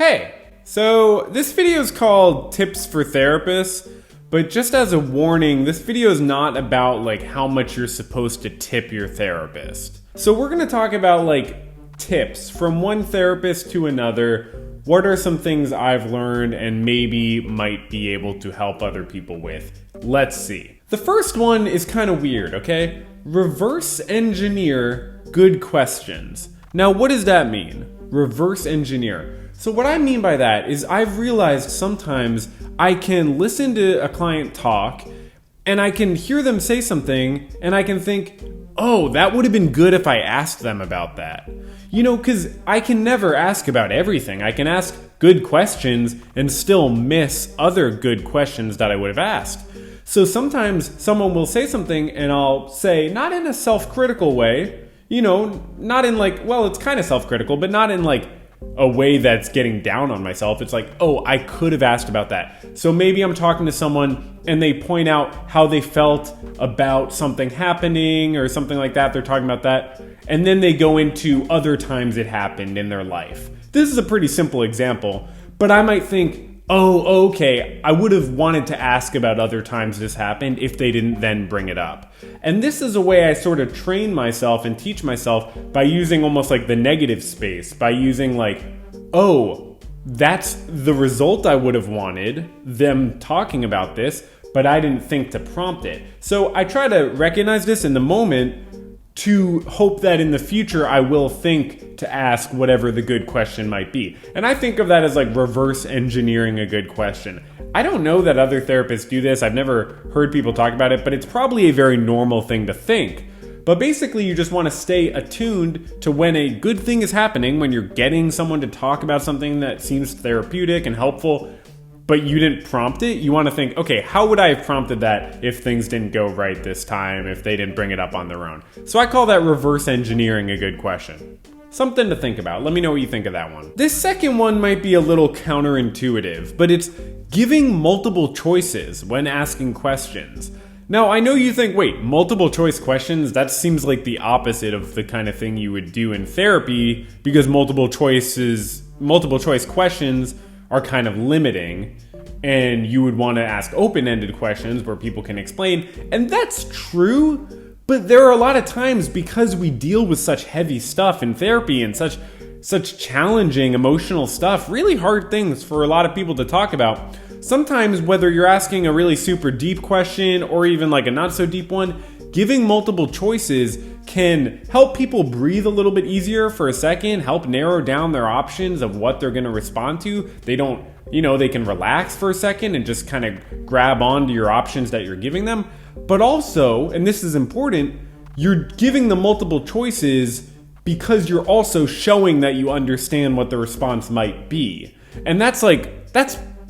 Hey, so this video is called Tips for Therapists, but just as a warning, this video is not about like how much you're supposed to tip your therapist. So we're gonna talk about like tips from one therapist to another. What are some things I've learned and maybe might be able to help other people with? Let's see. The first one is kind of weird, okay? Reverse engineer good questions. Now, what does that mean? Reverse engineer. So what I mean by that is I've realized sometimes I can listen to a client talk and I can hear them say something and I can think, oh, that would have been good if I asked them about that. You know, because I can never ask about everything. I can ask good questions and still miss other good questions that I would have asked. So sometimes someone will say something and I'll say, not in a self-critical way, you know, not in like, well, it's kind of self-critical, but not in like a way that's getting down on myself. It's like, oh, I could have asked about that. So maybe I'm talking to someone and they point out how they felt about something happening or something like that. They're talking about that. And then they go into other times it happened in their life. This is a pretty simple example, but I might think, oh, okay, I would have wanted to ask about other times this happened if they didn't then bring it up. And this is a way I sort of train myself and teach myself by using almost like the negative space, by using like, oh, that's the result I would have wanted, them talking about this, but I didn't think to prompt it. So I try to recognize this in the moment to hope that in the future I will think to ask whatever the good question might be. And I think of that as like reverse engineering a good question. I don't know that other therapists do this. I've never heard people talk about it, but it's probably a very normal thing to think. But basically you just want to stay attuned to when a good thing is happening, when you're getting someone to talk about something that seems therapeutic and helpful, but you didn't prompt it. You want to think, okay, how would I have prompted that if things didn't go right this time, if they didn't bring it up on their own? So I call that reverse engineering a good question. Something to think about. Let me know what you think of that one. This second one might be a little counterintuitive, but it's giving multiple choices when asking questions. Now, I know you think, wait, multiple choice questions? That seems like the opposite of the kind of thing you would do in therapy, because multiple choice questions are kind of limiting, and you would want to ask open-ended questions where people can explain. And that's true, but there are a lot of times, because we deal with such heavy stuff in therapy and such challenging emotional stuff, really hard things for a lot of people to talk about. Sometimes whether you're asking a really super deep question or even like a not so deep one, giving multiple choices can help people breathe a little bit easier for a second, help narrow down their options of what they're going to respond to. They can relax for a second and just kind of grab onto your options that you're giving them. But also, and this is important, you're giving them multiple choices because you're also showing that you understand what the response might be. And that's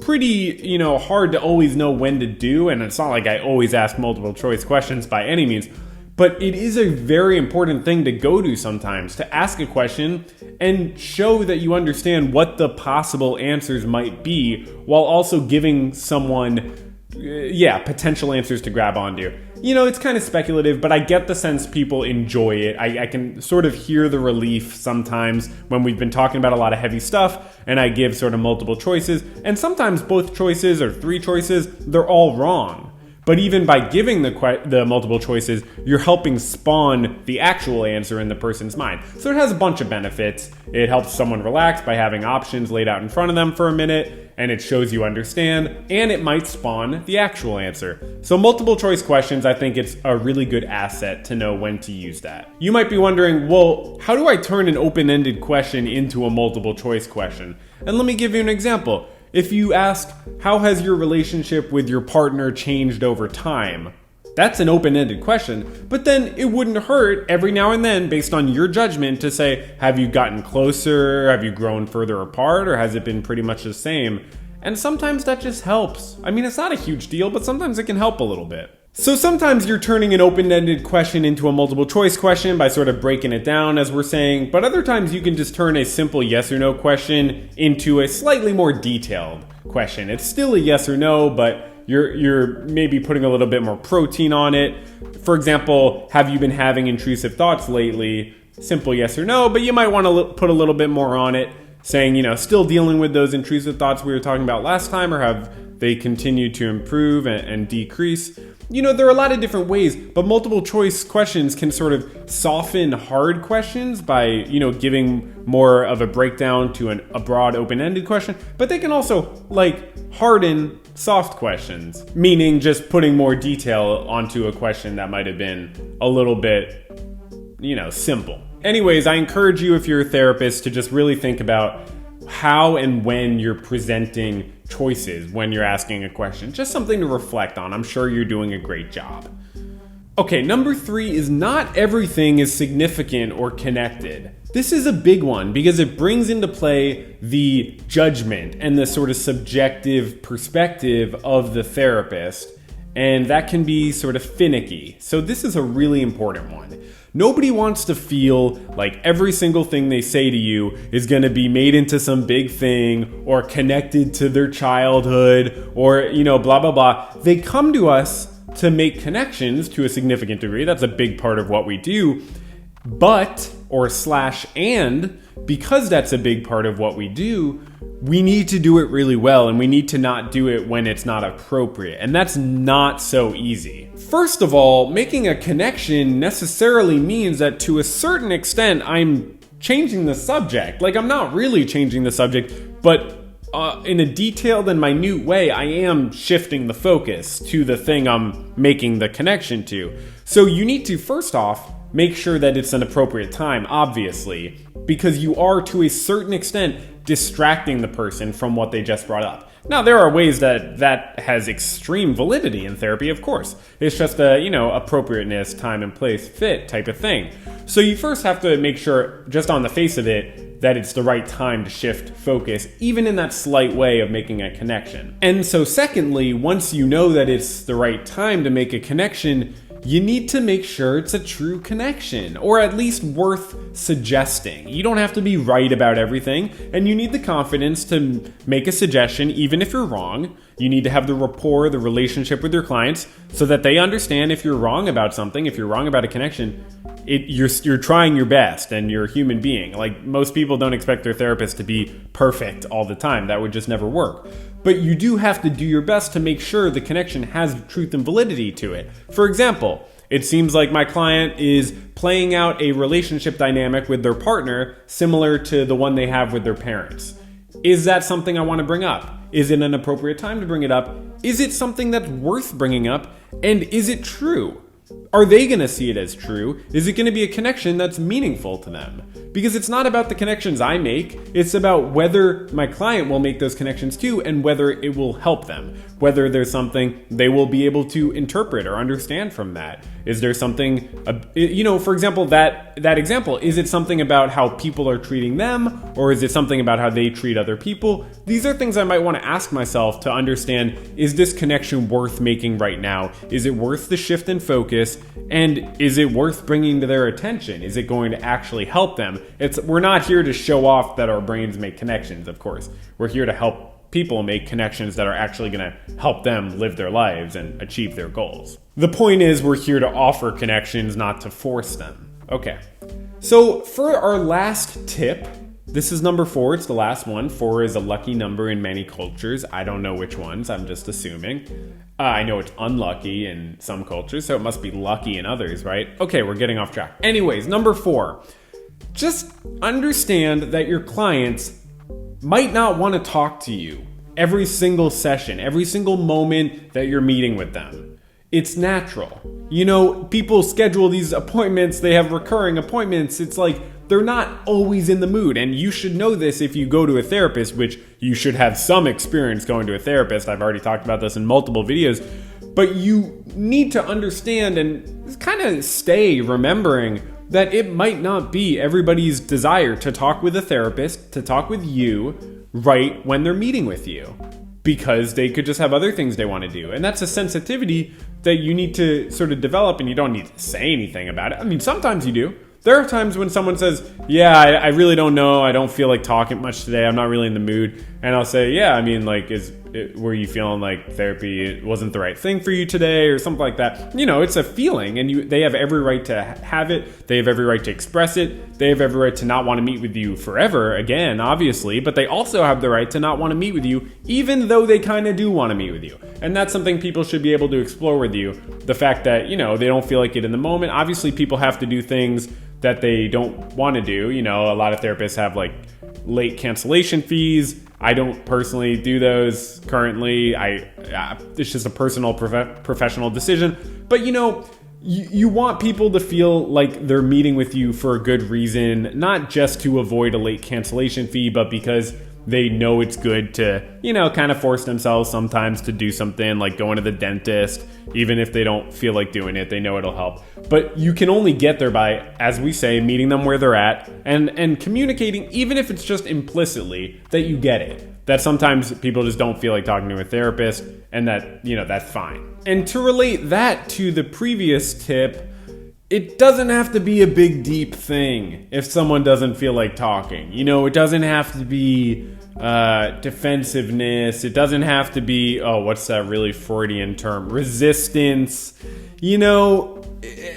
pretty, hard to always know when to do. And it's not like I always ask multiple choice questions by any means. But it is a very important thing to go to sometimes, to ask a question and show that you understand what the possible answers might be while also giving someone, potential answers to grab onto. It's kind of speculative, but I get the sense people enjoy it. I can sort of hear the relief sometimes when we've been talking about a lot of heavy stuff and I give sort of multiple choices. And sometimes both choices or three choices, they're all wrong. But even by giving the multiple choices, you're helping spawn the actual answer in the person's mind. So it has a bunch of benefits. It helps someone relax by having options laid out in front of them for a minute, and it shows you understand, and it might spawn the actual answer. So multiple choice questions, I think it's a really good asset to know when to use that. You might be wondering, well, how do I turn an open-ended question into a multiple choice question? And let me give you an example. If you ask, how has your relationship with your partner changed over time? That's an open-ended question, but then it wouldn't hurt every now and then, based on your judgment, to say, have you gotten closer? Have you grown further apart? Or has it been pretty much the same? And sometimes that just helps. I mean, it's not a huge deal, but sometimes it can help a little bit. So sometimes you're turning an open-ended question into a multiple choice question by sort of breaking it down, as we're saying, but other times you can just turn a simple yes or no question into a slightly more detailed question. It's still a yes or no, but you're maybe putting a little bit more protein on it. For example, have you been having intrusive thoughts lately? Simple yes or no, but you might want to put a little bit more on it. saying, still dealing with those intrusive thoughts we were talking about last time, or have they continued to improve and decrease? There are a lot of different ways, but multiple choice questions can sort of soften hard questions by, giving more of a breakdown to a broad open-ended question, but they can also harden soft questions, meaning just putting more detail onto a question that might have been a little bit, simple. Anyways, I encourage you, if you're a therapist, to just really think about how and when you're presenting choices when you're asking a question. Just something to reflect on. I'm sure you're doing a great job. Okay, number 3 is not everything is significant or connected. This is a big one because it brings into play the judgment and the sort of subjective perspective of the therapist, and that can be sort of finicky. So this is a really important one. Nobody wants to feel like every single thing they say to you is going to be made into some big thing or connected to their childhood or, blah, blah, blah. They come to us to make connections to a significant degree. That's a big part of what we do. But, and, because that's a big part of what we do, we need to do it really well, and we need to not do it when it's not appropriate. And that's not so easy. First of all, making a connection necessarily means that to a certain extent, I'm changing the subject. I'm not really changing the subject, but in a detailed and minute way, I am shifting the focus to the thing I'm making the connection to. So you need to, first off, make sure that it's an appropriate time, obviously, because you are, to a certain extent, distracting the person from what they just brought up. Now, there are ways that has extreme validity in therapy, of course. It's just a, appropriateness, time and place, fit type of thing. So you first have to make sure, just on the face of it, that it's the right time to shift focus, even in that slight way of making a connection. And so secondly, once you know that it's the right time to make a connection, you need to make sure it's a true connection, or at least worth suggesting. You don't have to be right about everything, and you need the confidence to make a suggestion even if you're wrong. You need to have the rapport, the relationship with your clients, so that they understand if you're wrong about something, if you're wrong about a connection, you're trying your best and you're a human being. Most people don't expect their therapist to be perfect all the time. That would just never work. But you do have to do your best to make sure the connection has truth and validity to it. For example, it seems like my client is playing out a relationship dynamic with their partner similar to the one they have with their parents. Is that something I want to bring up? Is it an appropriate time to bring it up? Is it something that's worth bringing up? And is it true? Are they going to see it as true? Is it going to be a connection that's meaningful to them? Because it's not about the connections I make, it's about whether my client will make those connections too, and whether it will help them. Whether there's something they will be able to interpret or understand from that. Is there something, for example, that example, is it something about how people are treating them, or is it something about how they treat other people? These are things I might want to ask myself to understand, is this connection worth making right now? Is it worth the shift in focus? And is it worth bringing to their attention? Is it going to actually help them? We're not here to show off that our brains make connections, of course. We're here to help people make connections that are actually going to help them live their lives and achieve their goals. The point is, we're here to offer connections, not to force them. Okay, so for our last tip, this is number 4. It's the last one. 4 is a lucky number in many cultures. I don't know which ones. I'm just assuming. I know it's unlucky in some cultures, so it must be lucky in others, right? Okay, we're getting off track. Anyways, number 4. Just understand that your clients might not want to talk to you every single session, every single moment that you're meeting with them. It's natural. People schedule these appointments, they have recurring appointments. It's like they're not always in the mood. And you should know this if you go to a therapist, which you should have some experience going to a therapist. I've already talked about this in multiple videos. But you need to understand and kind of stay remembering that it might not be everybody's desire to talk with a therapist, to talk with you right when they're meeting with you, because they could just have other things they want to do. And that's a sensitivity that you need to sort of develop, and you don't need to say anything about it. I mean, sometimes you do. There are times when someone says, yeah, I really don't know. I don't feel like talking much today. I'm not really in the mood. And I'll say, yeah, I mean, were you feeling like therapy wasn't the right thing for you today or something like that? You know, it's a feeling, and they have every right to have it. They have every right to express it. They have every right to not want to meet with you forever, again, obviously, but they also have the right to not want to meet with you, even though they kind of do want to meet with you. And that's something people should be able to explore with you. The fact that, you know, they don't feel like it in the moment. Obviously, people have to do things that they don't want to do. You know, a lot of therapists have like late cancellation fees. I don't personally do those currently. It's just a personal professional decision. But, you know, you want people to feel like they're meeting with you for a good reason, not just to avoid a late cancellation fee, but because they know it's good to, you know, kind of force themselves sometimes to do something like going to the dentist. Even if they don't feel like doing it, they know it'll help. But you can only get there by, as we say, meeting them where they're at and communicating, even if it's just implicitly, that you get it. That sometimes people just don't feel like talking to a therapist, and that, you know, that's fine. And to relate that to the previous tip, it doesn't have to be a big, deep thing if someone doesn't feel like talking. You know, it doesn't have to be defensiveness. It doesn't have to be, what's that really Freudian term? Resistance. You know,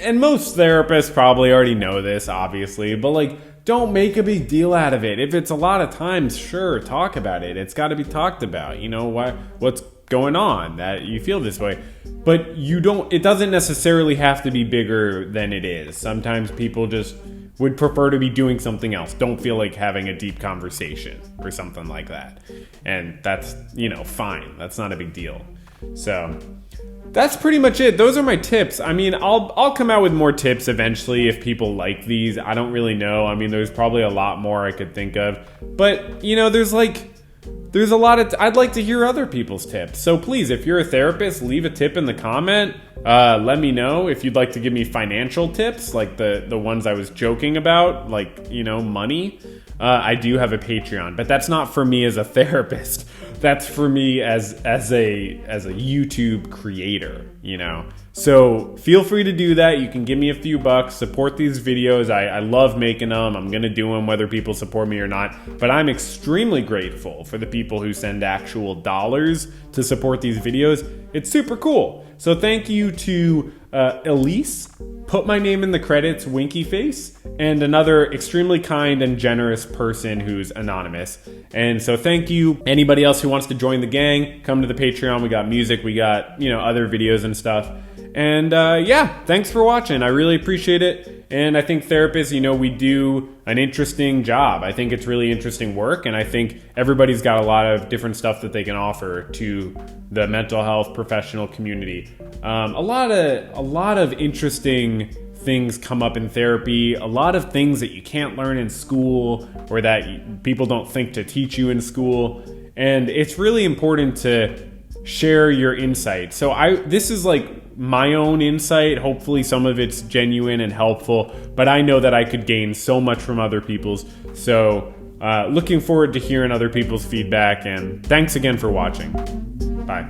and most therapists probably already know this, obviously, but like, don't make a big deal out of it. If it's a lot of times, sure, talk about it. It's got to be talked about. You know, what's going on that you feel this way. But it doesn't necessarily have to be bigger than it is. Sometimes people just would prefer to be doing something else. Don't feel like having a deep conversation or something like that. And that's, you know, fine. That's not a big deal. So that's pretty much it. Those are my tips. I mean, I'll come out with more tips eventually if people like these. I don't really know. I mean, there's probably a lot more I could think of. But, you know, there's a lot of, I'd like to hear other people's tips. So please, if you're a therapist, leave a tip in the comment. Let me know if you'd like to give me financial tips, like the ones I was joking about, like, you know, money. I do have a Patreon, but that's not for me as a therapist. That's for me as a YouTube creator, you know. So feel free to do that. You can give me a few bucks, support these videos. I love making them. I'm going to do them whether people support me or not. But I'm extremely grateful for the people who send actual dollars to support these videos. It's super cool. So thank you to Elise, put my name in the credits, Winky Face, and another extremely kind and generous person who's anonymous. And so thank you. Anybody else who wants to join the gang, come to the Patreon. We got music, we got, you know, other videos and stuff. And yeah, thanks for watching. I really appreciate it. And I think therapists, you know, we do an interesting job. I think it's really interesting work. And I think everybody's got a lot of different stuff that they can offer to the mental health professional community. A lot of interesting things come up in therapy. A lot of things that you can't learn in school or that people don't think to teach you in school. And it's really important to share your insight. So this is like my own insight. Hopefully some of it's genuine and helpful, but I know that I could gain so much from other people's. So looking forward to hearing other people's feedback, and thanks again for watching. Bye.